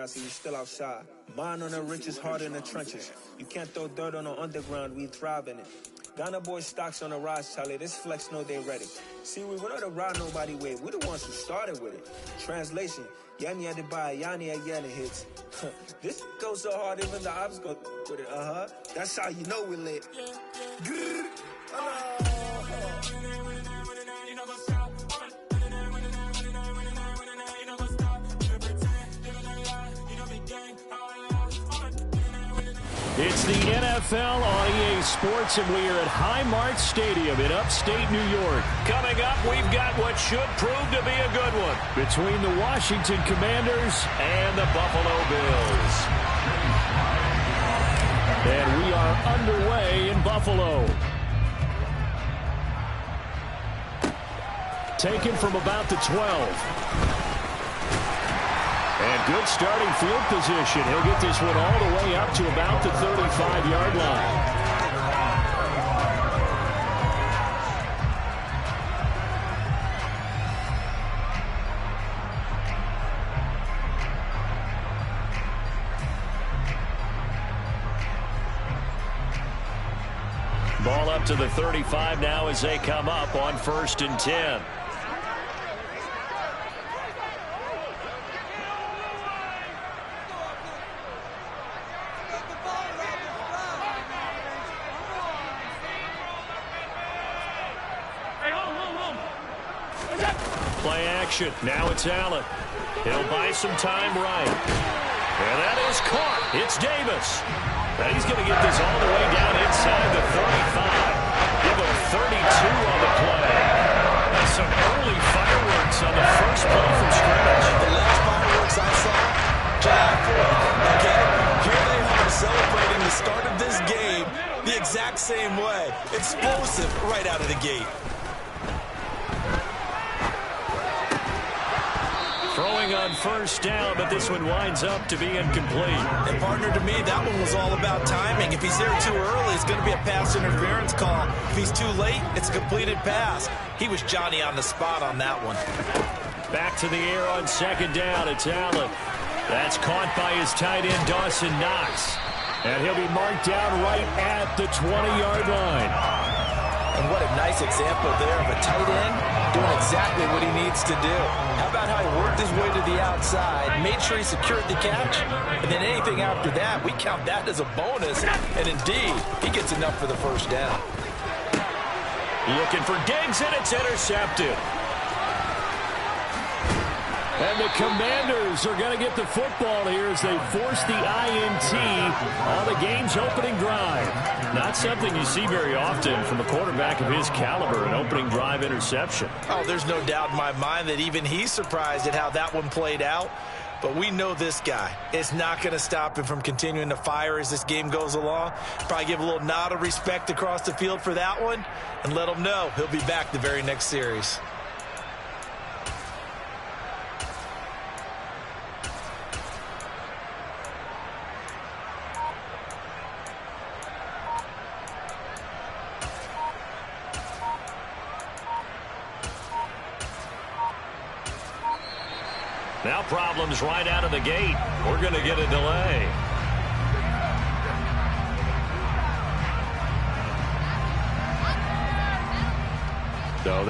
I see you still outside. Mine on the riches, heart in the trenches. You can't throw dirt on the underground, we thrive in it. Ghana boys stocks on the rise, Charlie. This flex know they ready. See, we not to ride nobody with. We the ones who started with it. Translation, Yanni had to buy Yanni again hits. This goes so hard, even the ops go with it. That's how you know we lit. It's the NFL on EA Sports, and we are at Highmark Stadium in upstate New York. Coming up, we've got what should prove to be a good one between the Washington Commanders and the Buffalo Bills. And we are underway in Buffalo. Taken from about the 12. And good starting field position. He'll get this one all the way up to about the 35-yard line. Ball up to the 35 now as they come up on 1st and 10. Play action. Now it's Allen. He'll buy some time right. And that is caught. It's Davis. And he's going to get this all the way down inside the 35. Give him 32 on the play. That's some early fireworks on the first play from scrimmage. The last fireworks I saw, July 4th. Okay? Here they are celebrating the start of this game the exact same way. Explosive right out of the gate. Throwing on 1st down, but this one winds up to be incomplete. And partner, to me, that one was all about timing. If he's there too early, it's going to be a pass interference call. If he's too late, it's a completed pass. He was Johnny on the spot on that one. Back to the air on 2nd down. It's Allen. That's caught by his tight end, Dawson Knox. And he'll be marked down right at the 20-yard line. And what a nice example there of a tight end doing exactly what he needs to do. How about how he worked his way to the outside, made sure he secured the catch, and then anything after that, we count that as a bonus. And indeed, he gets enough for the 1st down. Looking for Diggs, and it's intercepted. And the Commanders are going to get the football here as they force the INT on the game's opening drive. Not something you see very often from a quarterback of his caliber, an opening drive interception. Oh, there's no doubt in my mind that even he's surprised at how that one played out. But we know this guy is not going to stop him from continuing to fire as this game goes along. Probably give a little nod of respect across the field for that one and let him know he'll be back the very next series. Now problems right out of the gate. We're going to get a delay. So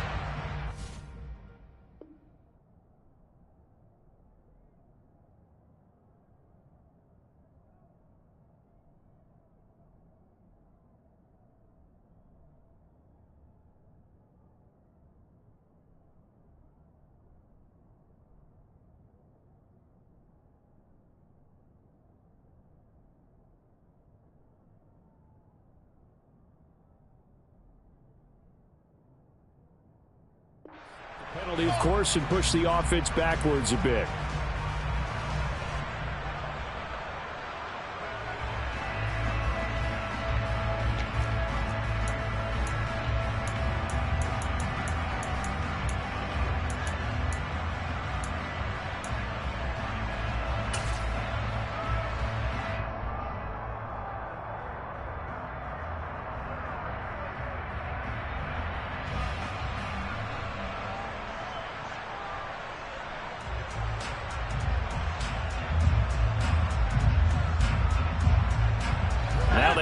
penalty, of course, and push the offense backwards a bit.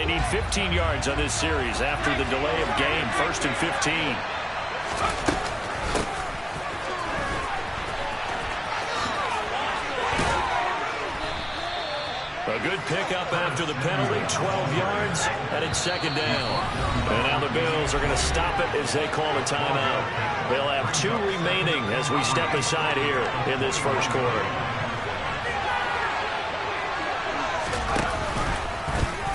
they need 15 yards on this series after the delay of game. 1st and 15. A good pickup after the penalty, 12 yards, and it's 2nd down. And now the Bills are going to stop it as they call a timeout. They'll have 2 remaining as we step aside here in this first quarter.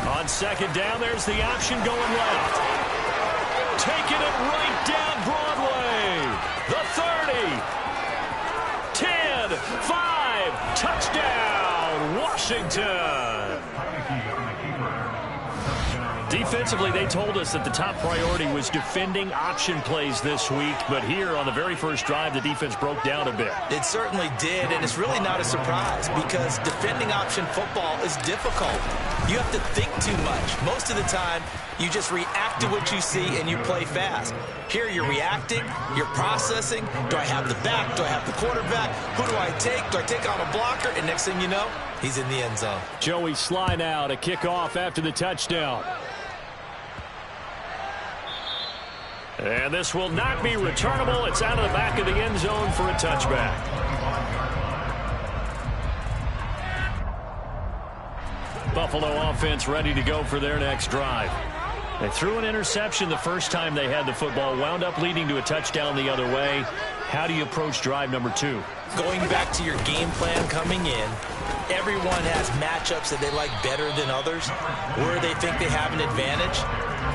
On 2nd down, there's the option going left. Taking it right down Broadway. The 30. 10, 5, touchdown, Washington. Defensively, they told us that the top priority was defending option plays this week, but here on the very first drive, the defense broke down a bit. It certainly did, and it's really not a surprise because defending option football is difficult. You have to think too much. Most of the time, you just react to what you see and you play fast. Here you're reacting, you're processing. Do I have the back? Do I have the quarterback? Who do I take? Do I take on a blocker? And next thing you know, he's in the end zone. Joey Sly now to kick off after the touchdown. And this will not be returnable. It's out of the back of the end zone for a touchback. Buffalo offense ready to go for their next drive. They threw an interception the first time they had the football, wound up leading to a touchdown the other way. How do you approach drive number 2? Going back to your game plan coming in, everyone has matchups that they like better than others, where they think they have an advantage.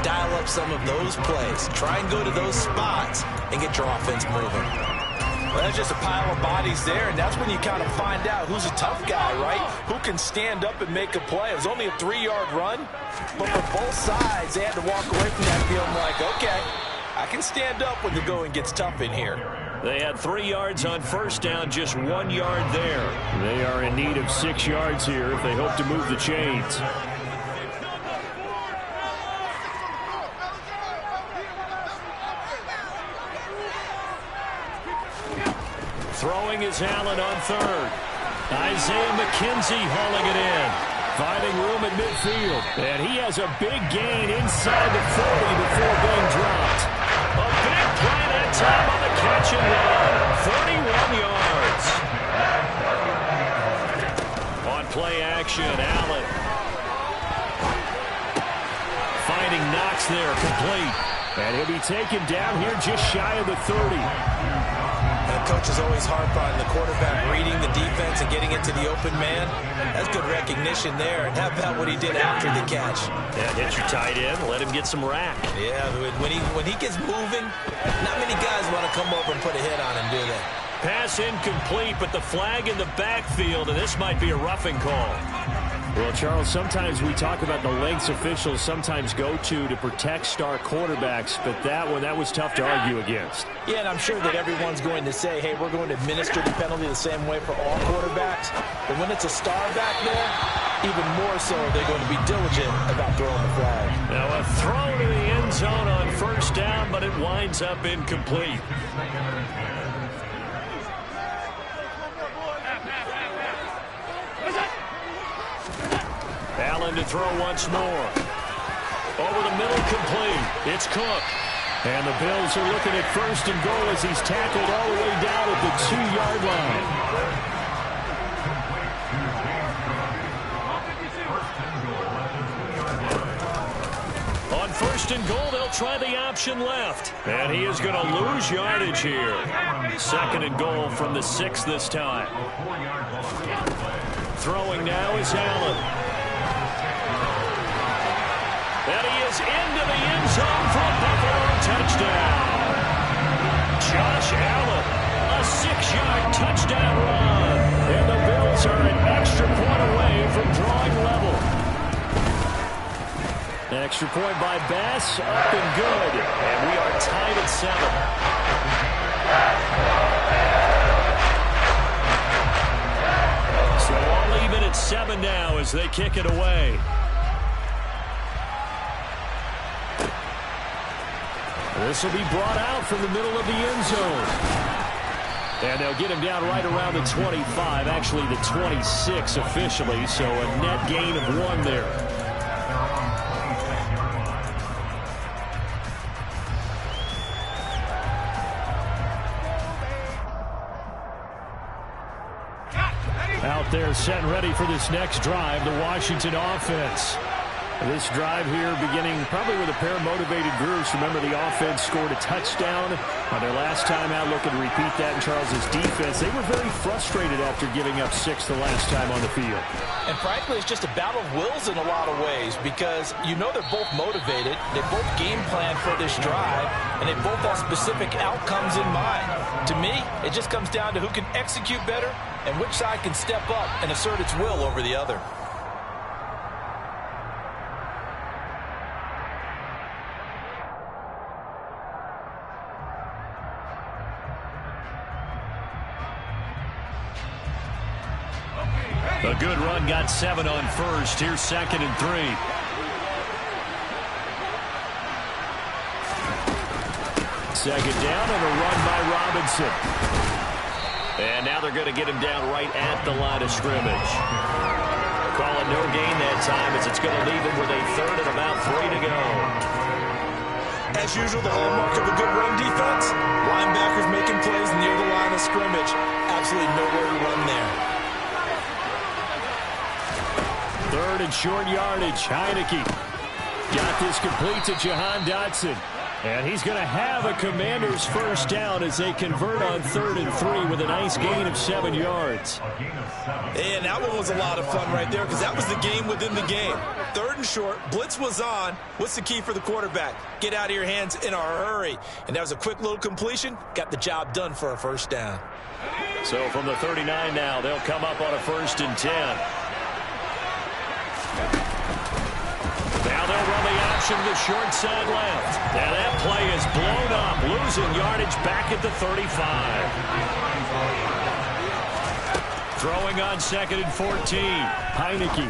Dial up some of those plays. Try and go to those spots and get your offense moving. Well, there's just a pile of bodies there, and that's when you kind of find out who's a tough guy, right? Who can stand up and make a play. It was only a 3-yard run, but for both sides, they had to walk away from that feeling like, okay, I can stand up when the going gets tough in here. They had 3 yards on first down, just 1 yard there. They are in need of 6 yards here if they hope to move the chains. Throwing is Allen on 3rd. Isaiah McKenzie hauling it in. Finding room at midfield. And he has a big gain inside the 40 before being dropped. A big play that time on the catch and run. 31 yards. On play action, Allen. Finding Knox there, complete. And he'll be taken down here just shy of the 30. And coaches always harp on the quarterback reading the defense and getting into the open man. That's good recognition there. And how about what he did after the catch? Yeah, hit your tight end, let him get some rack. Yeah, when he gets moving, not many guys want to come over and put a hit on him, do they? Pass incomplete, but the flag in the backfield, and this might be a roughing call. Well, Charles, sometimes we talk about the lengths officials sometimes go to protect star quarterbacks, but that was tough to argue against. Yeah, and I'm sure that everyone's going to say, hey, we're going to administer the penalty the same way for all quarterbacks. But when it's a star back there, even more so, they're going to be diligent about throwing the flag. Now a throw to the end zone on first down, but it winds up incomplete. Allen to throw once more. Over the middle, complete. It's Cook. And the Bills are looking at 1st and goal as he's tackled all the way down at the 2-yard line. On 1st and goal, they'll try the option left. And he is going to lose yardage here. 2nd and goal from the 6 this time. Throwing now is Allen. And he is into the end zone for a Buffalo touchdown. Josh Allen, a 6-yard touchdown run. And the Bills are an extra point away from drawing level. An extra point by Bass, up and good. And we are tied at 7. So all even at 7 now as they kick it away. This will be brought out from the middle of the end zone. And they'll get him down right around the 25, actually the 26 officially, so a net gain of 1 there. They're set and ready for this next drive, the Washington offense. This drive here beginning probably with a pair of motivated groups. Remember, the offense scored a touchdown on their last time out. Looking to repeat that in Charles's defense. They were very frustrated after giving up 6 the last time on the field. And frankly, it's just a battle of wills in a lot of ways because you know they're both motivated. They both game plan for this drive, and they both have specific outcomes in mind. To me, it just comes down to who can execute better and which side can step up and assert its will over the other. A good run, got 7 on first. Here's 2nd and 3. Second down and a run by Robinson. And now they're going to get him down right at the line of scrimmage. Call it no gain that time as it's going to leave him with a 3rd and about 3 to go. As usual, the hallmark of a good run defense, linebackers making plays near the line of scrimmage. Absolutely nowhere to run there. 3rd and short yardage. Heineke got this complete to Jahan Dotson. And he's going to have a Commanders first down as they convert on 3rd and 3 with a nice gain of 7 yards. And that one was a lot of fun right there because that was the game within the game. 3rd and short, blitz was on. What's the key for the quarterback? Get out of your hands in a hurry. And that was a quick little completion. Got the job done for a first down. So from the 39 now, they'll come up on a 1st and 10. Now they'll run the option to the short side left. Now that play is blown up, losing yardage back at the 35. Throwing on 2nd and 14. Heineke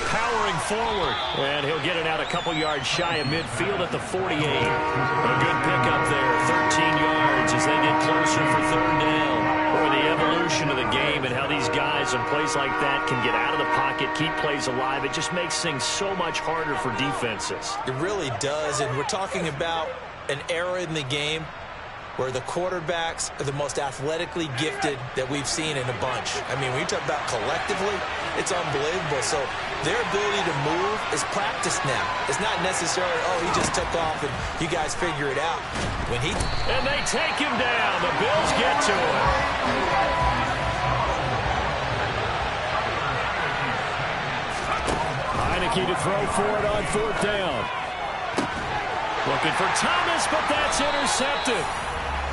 powering forward. And he'll get it out a couple yards shy of midfield at the 48. A good pickup there, 13 yards as they get closer for 3rd down. Boy, the evolution of the game and how these guys in plays like that can get out of the pocket, keep plays alive, it just makes things so much harder for defenses. It really does, and we're talking about an era in the game where the quarterbacks are the most athletically gifted that we've seen in a bunch. I mean, when you talk about collectively, it's unbelievable. So their ability to move is practiced now. It's not necessarily, oh, he just took off and you guys figure it out. And they take him down. The Bills get to him. Heineke to throw for it on 4th down. Looking for Thomas, but that's intercepted.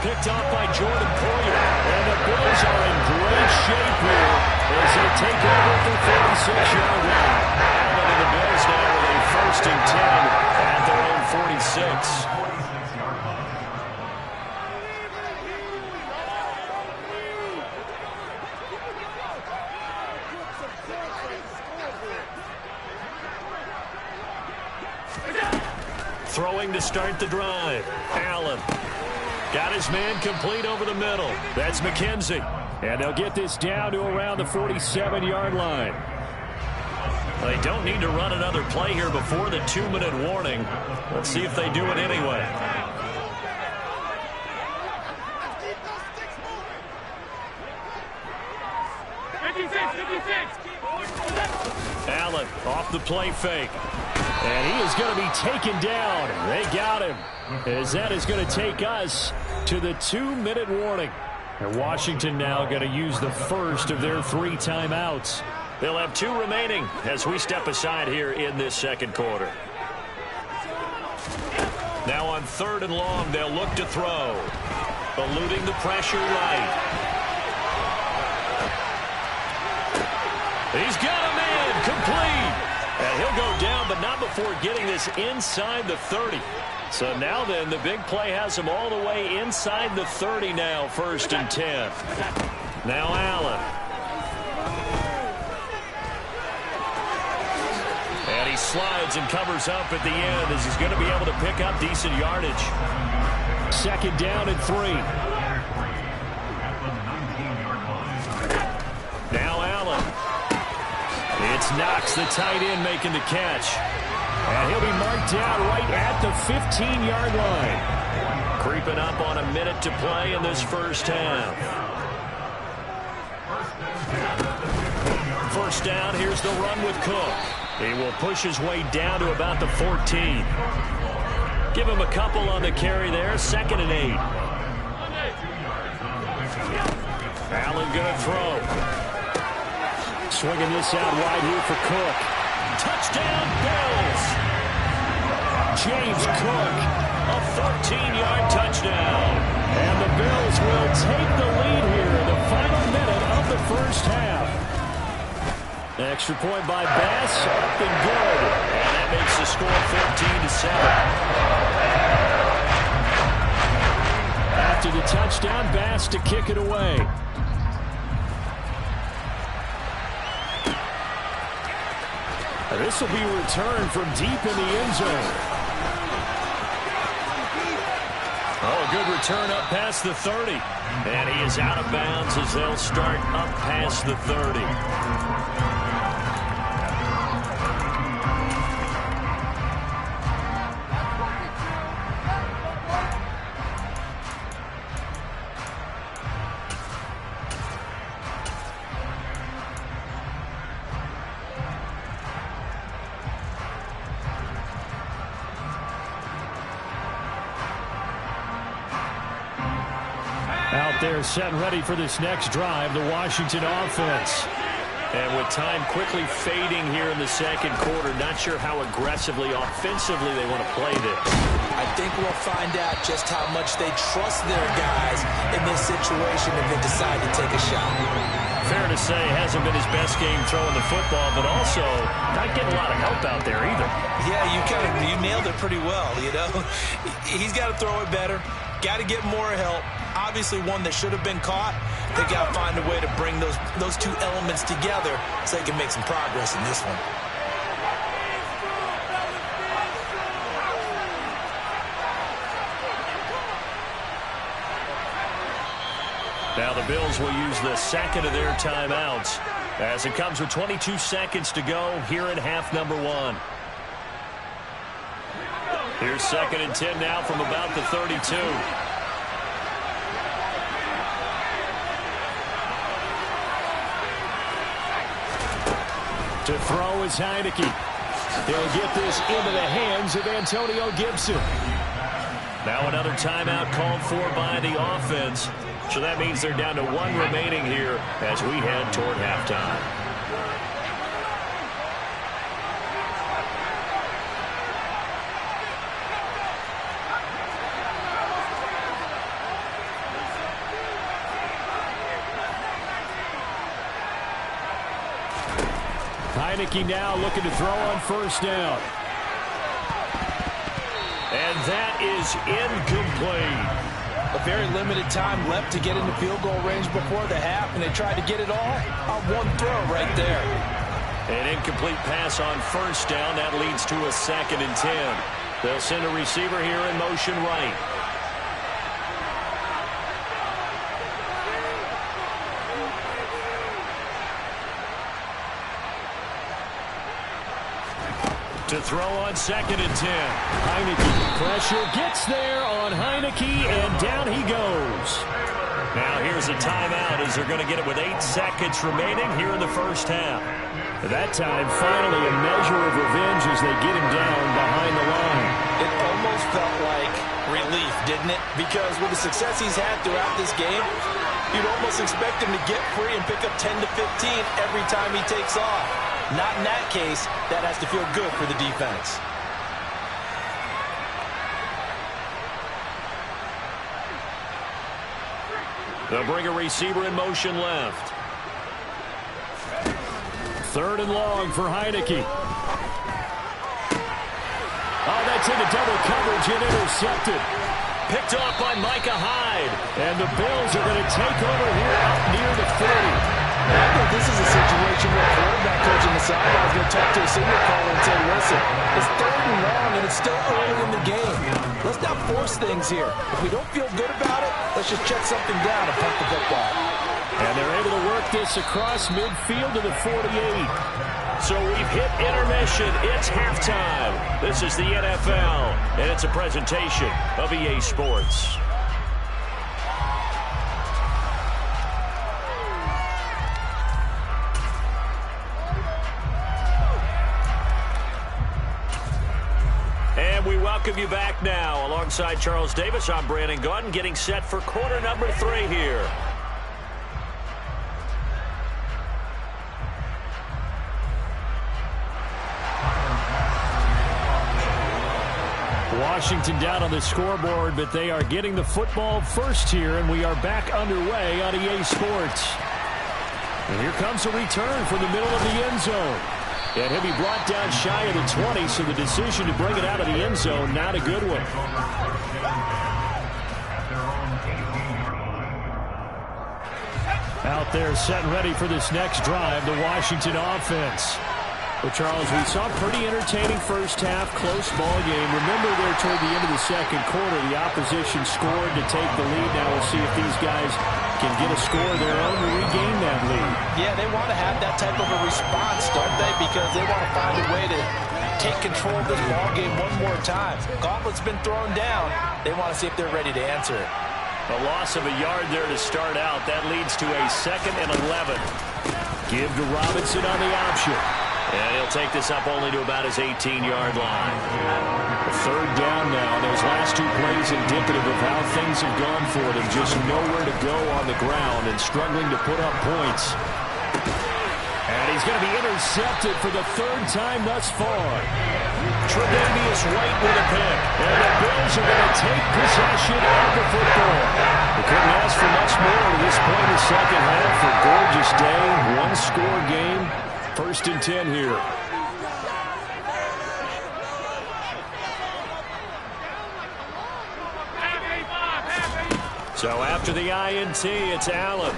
Picked off by Jordan Poyer. And the Bills are in great shape here as they take over at the 36-yard line. And the Bills now with a 1st and 10 at their own 46. Throwing to start the drive. Allen got his man complete over the middle. That's McKenzie. And they'll get this down to around the 47-yard line. They don't need to run another play here before the 2-minute warning. Let's see if they do it anyway. Allen off the play fake. And he is going to be taken down. They got him. As that is going to take us to the 2-minute warning. And Washington now going to use the first of their 3 timeouts. They'll have 2 remaining as we step aside here in this 2nd quarter. Now on 3rd and long, they'll look to throw. Eluding the pressure right. He's got a man complete. And he'll go down, but not before getting this inside the 30. So now then, the big play has him all the way inside the 30 now, 1st and 10. Now Allen. And he slides and covers up at the end as he's going to be able to pick up decent yardage. 2nd down and 3. Now Allen. It's Knox, the tight end, making the catch. And he'll be marked down right at the 15-yard line. Creeping up on a minute to play in this first half. first down. Here's the run with Cook. He will push his way down to about the 14. Give him a couple on the carry there. 2nd and 8. Allen going to throw. Swinging this out wide here for Cook. Touchdown, Bills. James Cook, a 14-yard touchdown. And the Bills will take the lead here in the final minute of the first half. Extra point by Bass, up and good. And that makes the score 14-7. After the touchdown, Bass to kick it away. This will be returned from deep in the end zone. Oh, a good return up past the 30. And he is out of bounds as they'll start up past the 30. Out there set and ready for this next drive, the Washington offense. And with time quickly fading here in the second quarter, not sure how aggressively, offensively they want to play this. I think we'll find out just how much they trust their guys in this situation if they decide to take a shot. Fair to say, hasn't been his best game throwing the football, but also not getting a lot of help out there either. Yeah, you nailed it pretty well, you know. He's got to throw it better, got to get more help. Obviously one that should have been caught. They got to find a way to bring those two elements together so they can make some progress in this one. Now the Bills will use the second of their timeouts as it comes with 22 seconds to go here in half number 1. Here's 2nd and 10 now from about the 32. To throw is Heineke. He'll get this into the hands of Antonio Gibson. Now another timeout called for by the offense. So that means they're down to 1 remaining here as we head toward halftime. Heineke now looking to throw on first down. And that is incomplete. A very limited time left to get into field goal range before the half, and they tried to get it all on one throw right there. An incomplete pass on first down. That leads to a 2nd and 10. They'll send a receiver here in motion right. To throw on 2nd and 10. Heineke. Pressure gets there on Heineke, and down he goes. Now here's a timeout as they're going to get it with 8 seconds remaining here in the first half. That time, finally, a measure of revenge as they get him down behind the line. It almost felt like relief, didn't it? Because with the success he's had throughout this game, you'd almost expect him to get free and pick up 10 to 15 every time he takes off. Not in that case. That has to feel good for the defense. They'll bring a receiver in motion left. 3rd and long for Heineke. Oh, that's into double coverage and intercepted. Picked off by Micah Hyde. And the Bills are going to take over here out near the 30. I think this is a situation where a quarterback coach on the sideline is going to talk to a signal caller and say, listen, it's 3rd and long and it's still early in the game. Let's not force things here. If we don't feel good about it, let's just check something down and punt the football. And they're able to work this across midfield to the 48. So we've hit intermission. It's halftime. This is the NFL, and it's a presentation of EA Sports. welcome you back now. Alongside Charles Davis, I'm Brandon Gaudin, getting set for quarter number 3 here. Washington down on the scoreboard, but they are getting the football first here, and we are back underway on EA Sports. And here comes a return from the middle of the end zone. And he'll be brought down shy of the 20, so the decision to bring it out of the end zone, not a good one. Out there set and ready for this next drive, the Washington offense. Well, Charles, we saw a pretty entertaining first half, close ball game. Remember there toward the end of the second quarter, the opposition scored to take the lead. Now we'll see if these guys can get a score of their own to regain that lead. Yeah, they want to have that type of a response, don't they? Because they want to find a way to take control of this ball game one more time. Gauntlet's been thrown down. They want to see if they're ready to answer it. A loss of a yard there to start out. That leads to a 2nd and 11. Give to Robinson on the option. And he'll take this up only to about his 18-yard line. A 3rd down now. Those last 2 plays indicative of how things have gone for them. Just nowhere to go on the ground and struggling to put up points. And he's going to be intercepted for the 3rd time thus far. Tre'Davious White with a pick. And the Bills are going to take possession of the football. They couldn't ask for much more to this point in the second half. A gorgeous day, 1-score game. 1st and 10 here. So after the INT, it's Allen.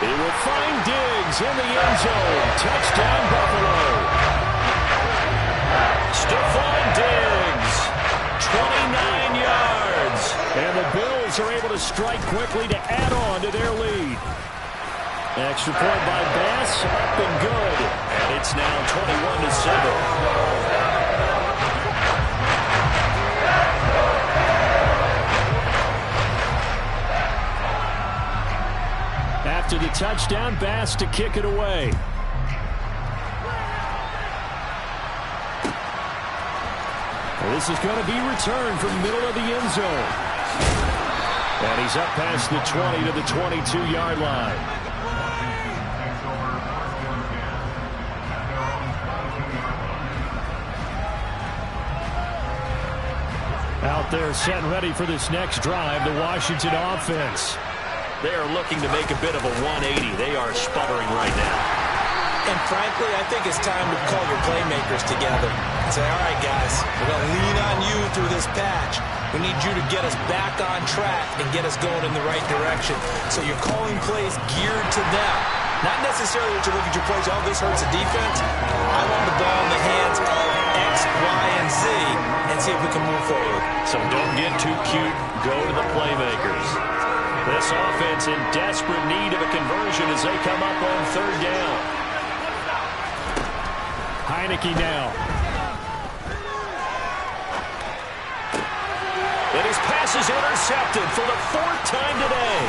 He will find Diggs in the end zone. Touchdown, Buffalo. Stephon Diggs, 29 yards. And the Bills are able to strike quickly to add on to their lead. Extra point by Bass, up and good. And it's now 21-7. After the touchdown, Bass to kick it away. Well, this is going to be returned from the middle of the end zone. And he's up past the 20 to the 22-yard line. Out there set and ready for this next drive, the Washington offense. They are looking to make a bit of a 180. They are sputtering right now. And frankly, I think it's time to call your playmakers together and say, all right, guys, we're going to lean on you through this patch. We need you to get us back on track and get us going in the right direction. So you're calling plays geared to them. Not necessarily that you look at your plays, oh, this hurts the defense. I want the ball in the hands of X, Y, and Z and see if we can move forward. So don't get too cute. Go to the playmakers. This offense in desperate need of a conversion as they come up on 3rd down. Heineke now. And his pass is intercepted for the 4th time today.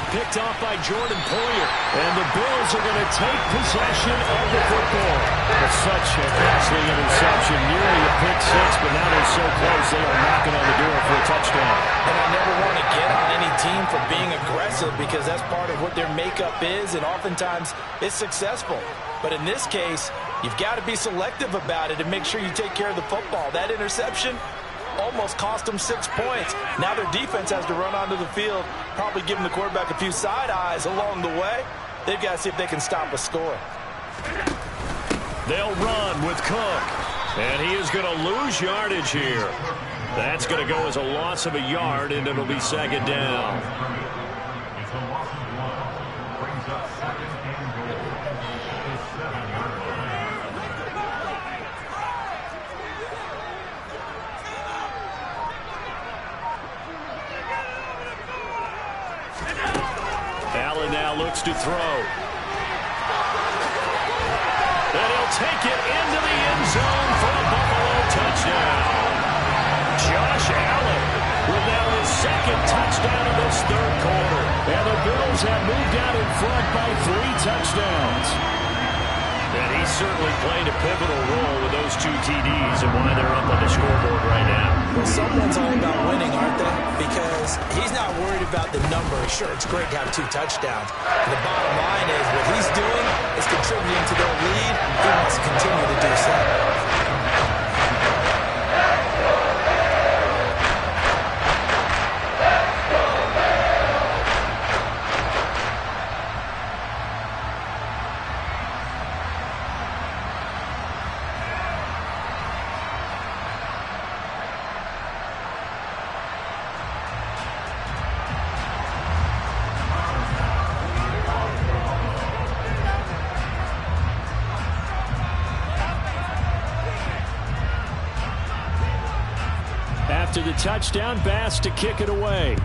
Picked off by Jordan Poyer. And the Bills are going to take possession of the football. It's such a costly interception. Nearly a pick 6, but now they're so close they are knocking on the door for a touchdown. And I never want to get on any team for being aggressive because that's part of what their makeup is, and oftentimes it's successful. But in this case, you've got to be selective about it and make sure you take care of the football. That interception almost cost them 6 points. Now their defense has to run onto the field, probably giving the quarterback a few side eyes along the way. They've got to see if they can stop a score. They'll run with Cook, and he is going to lose yardage here. That's going to go as a loss of a yard, and it'll be 2nd down. Allen now looks to throw. And he'll take it into the end zone for a Buffalo touchdown. Josh Allen with now his 2nd touchdown of this 3rd quarter. And the Bills have moved out in front by 3 touchdowns. And he certainly played a pivotal role with those 2 TDs and why they're up on the scoreboard right now. Well, someone's all about winning, aren't they? Because he's not worried about the number. Sure, it's great to have 2 touchdowns. But the bottom line is what he's doing is contributing to their lead. He wants to continue to do so. After the touchdown, Bass to kick it away.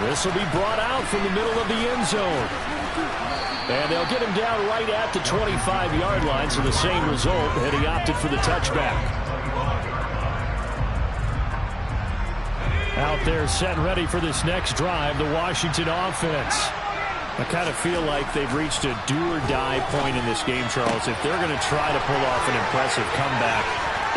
This will be brought out from the middle of the end zone. And they'll get him down right at the 25-yard line, so the same result, and he opted for the touchback. Out there set and ready for this next drive, the Washington offense. I kind of feel like they've reached a do-or-die point in this game, Charles. If they're going to try to pull off an impressive comeback,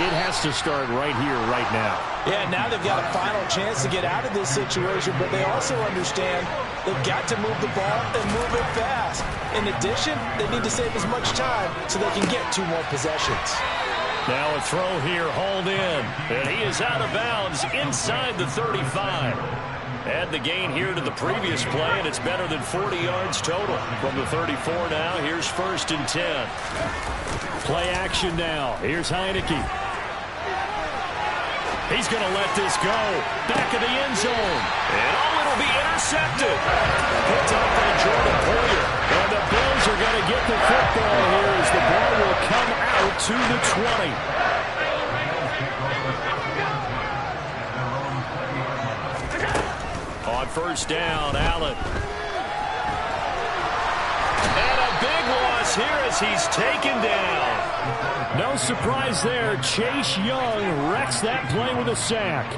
it has to start right here, right now. Yeah, now they've got a final chance to get out of this situation, but they also understand they've got to move the ball and move it fast. In addition, they need to save as much time so they can get 2 more possessions. Now a throw here, hauled in, and he is out of bounds inside the 35. Add the gain here to the previous play, and it's better than 40 yards total. From the 34 now, here's 1st and 10. Play action now. Here's Heineke. He's going to let this go. Back of the end zone. And it'll be intercepted. Picked up by Jordan Poyer. And the Bills are going to get the football here as the ball will come out to the 20. On 1st down, Allen. And a big loss here as he's taken down. No surprise there. Chase Young wrecks that play with a sack.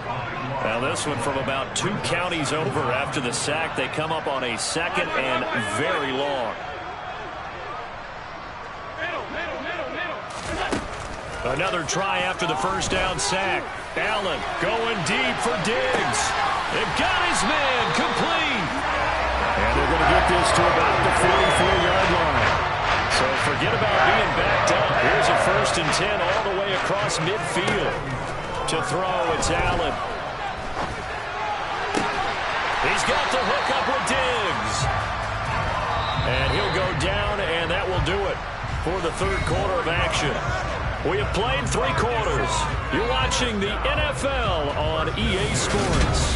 Now this one from about 2 counties over after the sack. They come up on a 2nd and very long. Another try after the 1st down sack. Allen going deep for Diggs. They've got his man complete. And they're going to get this to about the 44-yard line. So forget about being backed up. Here's a 1st and 10 all the way across midfield. To throw, it's Allen. He's got the hook up with Diggs. And he'll go down, and that will do it for the 3rd quarter of action. We have played 3 quarters. You're watching the NFL on EA Sports.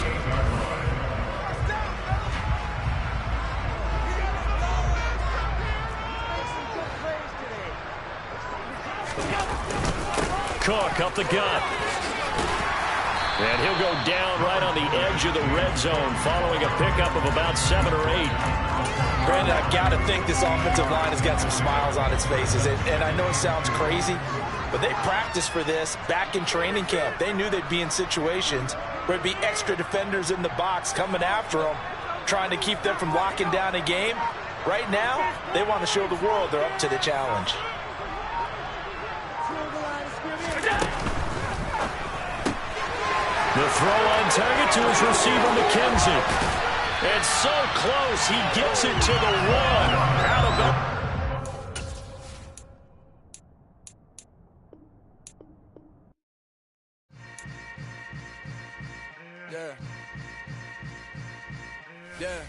Cook up the gut. And he'll go down right on the edge of the red zone following a pickup of about 7 or 8. Brandon, I've got to think this offensive line has got some smiles on its faces. And I know it sounds crazy, but they practiced for this back in training camp. They knew they'd be in situations where there'd be extra defenders in the box coming after them, trying to keep them from locking down a game. Right now, they want to show the world they're up to the challenge. The throw on target to his receiver, McKenzie. It's so close, he gets it to the 1. Out of the... Yeah. Yeah.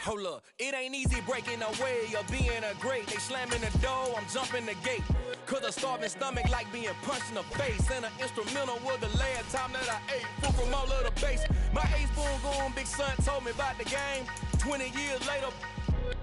Hold up, it ain't easy breaking away or being a great. They slamming the door, I'm jumping the gate. Cause a starving stomach like being punched in the face. And an instrumental was the last time that I ate food from all of the base. My ace boom goon, big son told me about the game. 20 years later,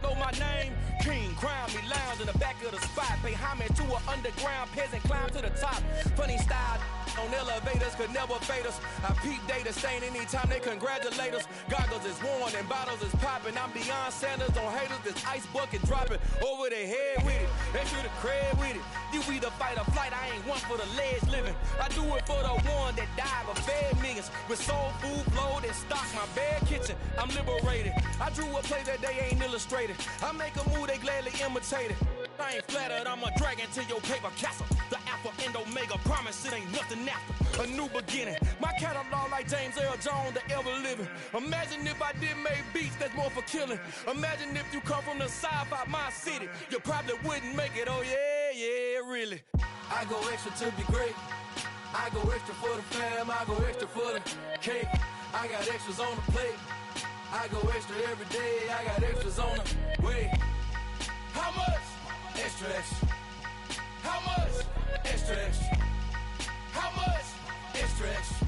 know my name. King, crown me, lounge in the back of the spot. Pay homage to an underground peasant, climb to the top. Funny style on elevators could never fade us. I peep data stain anytime they congratulate us. Goggles is worn and bottles is popping. I'm beyond Sanders on haters. This ice bucket dropping over their head with it. They should have cred with it. You either fight or flight. I ain't one for the ledge living. I do it for the one that died but fed millions. With soul food, flow, and stock my bad kitchen. I'm liberated. I drew a play that they ain't illustrated. I make a move, they gladly imitate it. I ain't flattered, I'm a dragon to your paper castle. The alpha and omega, promise it ain't nothing after. A new beginning. My catalog like James Earl Jones, the ever living. Imagine if I did make beats that's more for killing. Imagine if you come from the sci-fi, my city. You probably wouldn't make it, oh yeah, really. I go extra to be great. I go extra for the fam, I go extra for the cake. I got extras on the plate. I go extra every day, I got extras on the way. How much? Extra, extra. How much? Extra, extra. How much? Extra, extra.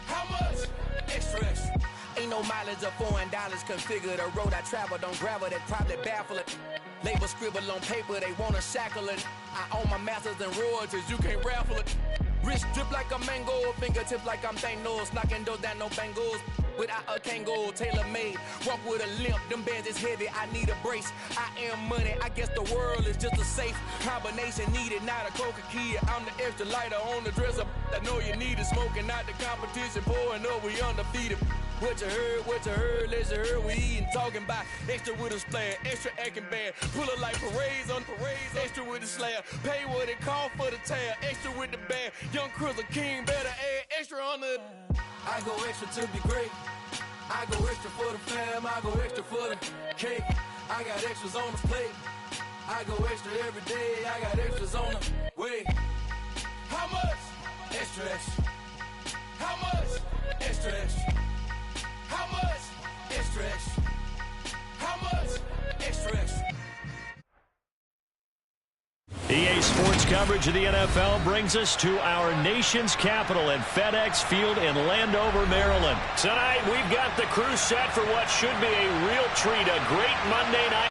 How much? Extra, extra. Ain't no mileage of $4 configure the road I travel. Don't gravel, that probably baffle it. Label scribble on paper, they wanna shackle it. I own my masters and royalties, you can't raffle it. Wrist drip like a mango, fingertips like I'm Thanos. Knocking those down, no bangles. Without a Kango, tailor-made. Walk with a limp, them bands is heavy, I need a brace. I am money, I guess the world is just a safe combination needed, not a coca key. I'm the extra lighter on the dresser. I know you need it, smoking out the competition, pouring up, we undefeated. What you heard, let's heard, we eating, talking about extra with a splash, extra acting bad. Pull it like parades on parades, extra with the slab. Pay what it cost for the tab, extra with the bag. Young Crizzle King, better add extra on the. I go extra to be great. I go extra for the fam, I go extra for the cake. I got extras on the plate. I go extra every day, I got extras on the way. How much? Extra, extra. How much? Extra, extra. How much? Extra, extra. How much? Extra, extra. EA Sports coverage of the NFL brings us to our nation's capital at FedEx Field in Landover, Maryland. Tonight, we've got the crew set for what should be a real treat, a great Monday night.